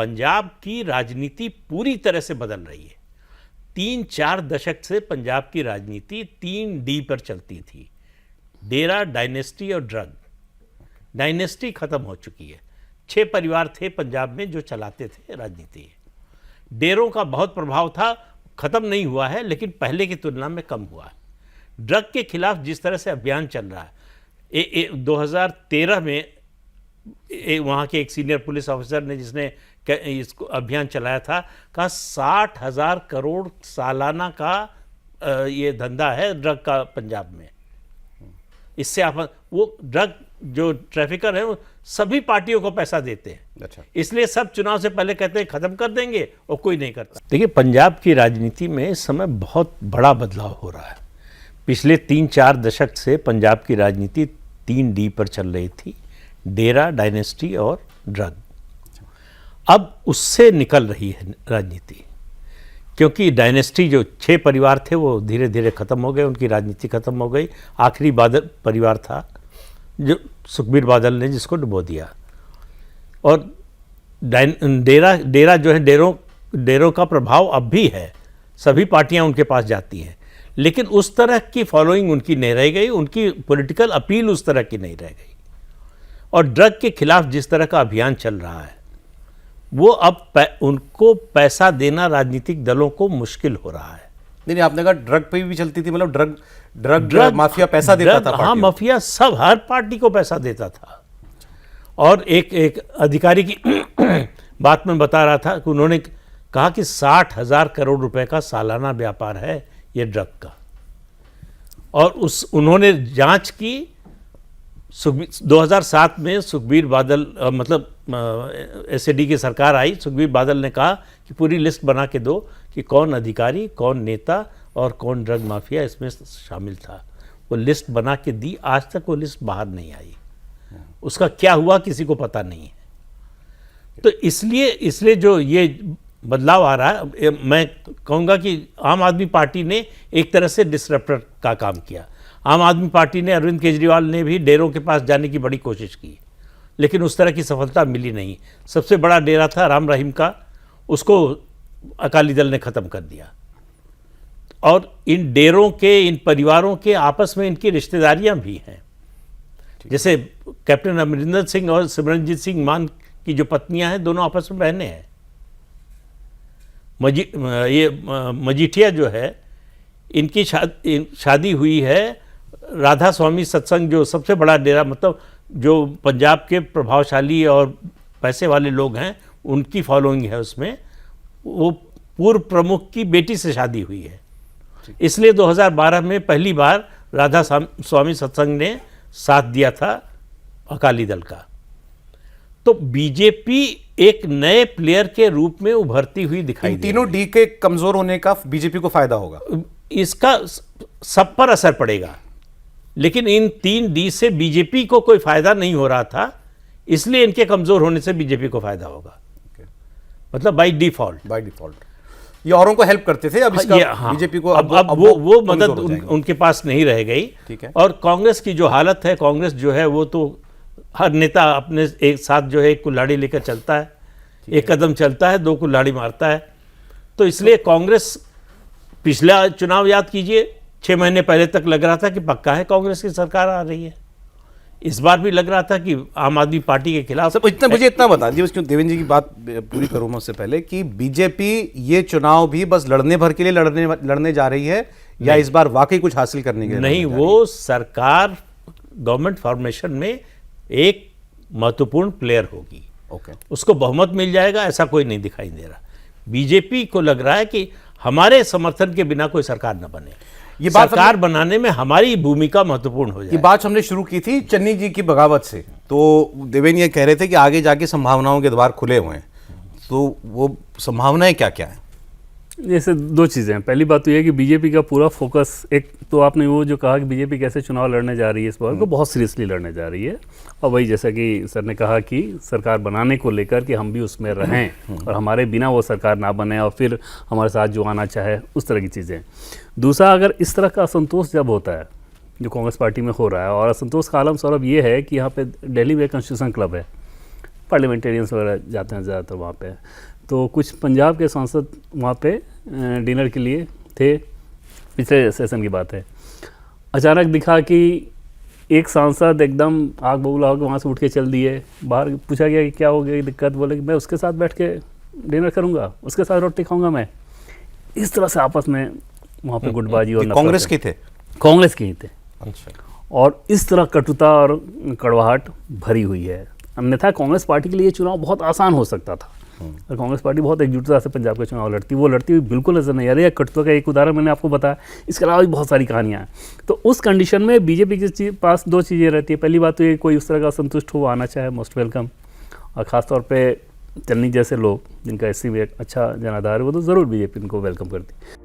पंजाब की राजनीति पूरी तरह से बदल रही है। 3-4 दशक से पंजाब की राजनीति 3D पर चलती थी, डेरा, डायनेस्टी और ड्रग। डायनेस्टी खत्म हो चुकी है। 6 परिवार थे पंजाब में जो चलाते थे राजनीति। डेरों का बहुत प्रभाव था, खत्म नहीं हुआ है, लेकिन पहले की तुलना में कम हुआ है। ड्रग के खिलाफ जिस तरह से अभियान चल रहा है, 2013 में वहाँ के एक सीनियर पुलिस ऑफिसर ने, जिसने इसको अभियान चलाया था, कहा 60,000 करोड़ सालाना का ये धंधा है ड्रग का पंजाब में। इससे आप, वो ड्रग जो ट्रैफिकर है वो सभी पार्टियों को पैसा देते हैं। अच्छा। इसलिए सब चुनाव से पहले कहते हैं खत्म कर देंगे और कोई नहीं करता। देखिए, पंजाब की राजनीति में इस समय बहुत बड़ा बदलाव हो रहा है। पिछले 3-4 दशक से पंजाब की राजनीति 3D पर चल रही थी, डेरा, डायनेस्टी और ड्रग। अब उससे निकल रही है राजनीति, क्योंकि डायनेस्टी जो 6 परिवार थे वो धीरे धीरे खत्म हो गए, उनकी राजनीति खत्म हो गई। आखिरी बादल परिवार था जो सुखबीर बादल ने जिसको डुबो दिया। और डेरा जो है, डेरों का प्रभाव अब भी है, सभी पार्टियां उनके पास जाती हैं, लेकिन उस तरह की फॉलोइंग उनकी नहीं रह गई, उनकी पॉलिटिकल अपील उस तरह की नहीं रह गई। और ड्रग के खिलाफ जिस तरह का अभियान चल रहा है, वो अब उनको पैसा देना राजनीतिक दलों को मुश्किल हो रहा है। नहीं, आपने कहा ड्रग पे भी चलती थी, मतलब ड्रग माफिया पैसा देता था। हाँ, माफिया सब, हर पार्टी को पैसा देता था। और एक अधिकारी की बात में बता रहा था कि उन्होंने कहा कि 60,000 करोड़ रुपए का सालाना व्यापार है ये ड्रग का। और उन्होंने जांच की। 2007 में सुखबीर बादल, मतलब एसएडी की सरकार आई, सुखबीर बादल ने कहा कि पूरी लिस्ट बना के दो कि कौन अधिकारी, कौन नेता और कौन ड्रग माफिया इसमें शामिल था। वो लिस्ट बना के दी, आज तक वो लिस्ट बाहर नहीं आई। उसका क्या हुआ किसी को पता नहीं है। तो इसलिए जो ये बदलाव आ रहा है, मैं कहूँगा कि आम आदमी पार्टी ने एक तरह से डिसरप्टर का काम किया। आम आदमी पार्टी ने, अरविंद केजरीवाल ने भी डेरों के पास जाने की बड़ी कोशिश की, लेकिन उस तरह की सफलता मिली नहीं। सबसे बड़ा डेरा था राम रहीम का, उसको अकाली दल ने ख़त्म कर दिया। और इन डेरों के, इन परिवारों के आपस में इनकी रिश्तेदारियां भी हैं। जैसे कैप्टन अमरिंदर सिंह और सिमरनजीत सिंह मान की जो पत्नियां हैं, दोनों आपस में बहनें हैं। मजीठिया जो है, इनकी शादी हुई है राधा स्वामी सत्संग, जो सबसे बड़ा डेरा, मतलब जो पंजाब के प्रभावशाली और पैसे वाले लोग हैं, उनकी फॉलोइंग है उसमें। वो पूर्व प्रमुख की बेटी से शादी हुई है, इसलिए 2012 में पहली बार राधा स्वामी सत्संग ने साथ दिया था अकाली दल का। तो बीजेपी एक नए प्लेयर के रूप में उभरती हुई दिखाई दे। तीनों डी के कमजोर होने का बीजेपी को फायदा होगा, इसका सब पर असर पड़ेगा, लेकिन इन 3D से बीजेपी को कोई फायदा नहीं हो रहा था, इसलिए इनके कमजोर होने से बीजेपी को फायदा होगा। मतलब बाय डिफॉल्ट ये औरों को हेल्प करते थे, अब इसका बीजेपी को अब वो मदद उनके पास नहीं रह गई। ठीक है। और कांग्रेस की जो हालत है, कांग्रेस जो है वो तो हर नेता अपने एक साथ जो है एक कुल्हाड़ी लेकर चलता है, एक कदम चलता है 2 कुल्हाड़ी मारता है। तो इसलिए कांग्रेस, पिछला चुनाव याद कीजिए, 6 महीने पहले तक लग रहा था कि पक्का है कांग्रेस की सरकार आ रही है। इस बार भी लग रहा था कि आम आदमी पार्टी के खिलाफ। मुझे इतना बता दीजिए, देवेंद्र जी की बात पूरी करूँ मैं उससे पहले, कि बीजेपी ये चुनाव भी बस लड़ने भर के लिए लड़ने जा रही है, या इस बार वाकई कुछ हासिल करने के लिए? नहीं, वो सरकार गवर्नमेंट फॉर्मेशन में एक महत्वपूर्ण प्लेयर होगी। ओके, उसको बहुमत मिल जाएगा, ऐसा कोई नहीं दिखाई दे रहा। बीजेपी को लग रहा है कि हमारे समर्थन के बिना कोई सरकार न बने, ये सरकार बनाने में हमारी भूमिका महत्वपूर्ण हो जाए। ये बात हमने शुरू की थी चन्नी जी की बगावत से, तो देवेंद्र ये कह रहे थे कि आगे जाके संभावनाओं के द्वार खुले हुए हैं, तो वो संभावनाएं क्या क्या हैं? जैसे 2 चीज़ें हैं। पहली बात तो यह है कि बीजेपी का पूरा फोकस, एक तो आपने वो जो कहा कि बीजेपी कैसे चुनाव लड़ने जा रही है, इस बार को बहुत सीरियसली लड़ने जा रही है। और वही जैसा कि सर ने कहा कि सरकार बनाने को लेकर कि हम भी उसमें रहें और हमारे बिना वो सरकार ना बने और फिर हमारे साथ जो आना चाहे, उस तरह की चीज़ें। दूसरा, अगर इस तरह का असंतोष जब होता है जो कांग्रेस पार्टी में हो रहा है, और असंतोष का आलम सौरभ ये है कि यहाँ पे दिल्ली में कंस्टिट्यूशन क्लब है, पार्लियामेंटेरियंस वगैरह जाते हैं ज़्यादातर वहाँ पे। तो कुछ पंजाब के सांसद वहाँ पे डिनर के लिए थे, पिछले सेशन की बात है। अचानक दिखा कि एक सांसद एकदम आग बबूला होकर वहाँ से उठ के चल दिए। बाहर पूछा गया कि क्या हो गई दिक्कत, बोले कि मैं उसके साथ बैठ के डिनर करूँगा, उसके साथ रोटी खाऊंगा मैं। इस तरह से आपस में वहाँ पे गुटबाजी और कांग्रेस के थे, कांग्रेस के ही थे। अच्छा, और इस तरह कटुता और कड़वाहट भरी हुई है। अन्यथा कांग्रेस पार्टी के लिए ये चुनाव बहुत आसान हो सकता था और कांग्रेस पार्टी बहुत एकजुटता से पंजाब का चुनाव लड़ती, वो लड़ती हुई बिल्कुल नजर नहीं आ रही है। कटुता का एक उदाहरण मैंने आपको बताया, इसके अलावा भी बहुत सारी कहानियाँ हैं। तो उस कंडीशन में बीजेपी के पास दो चीज़ें रहती है। पहली बात तो ये, कोई उस तरह का संतुष्ट हो आना चाहे, मोस्ट वेलकम। और ख़ासतौर पर चन्नी जैसे लोग जिनका एससी में एक अच्छा जनाधार है, वो तो ज़रूर बीजेपी इनको वेलकम करती।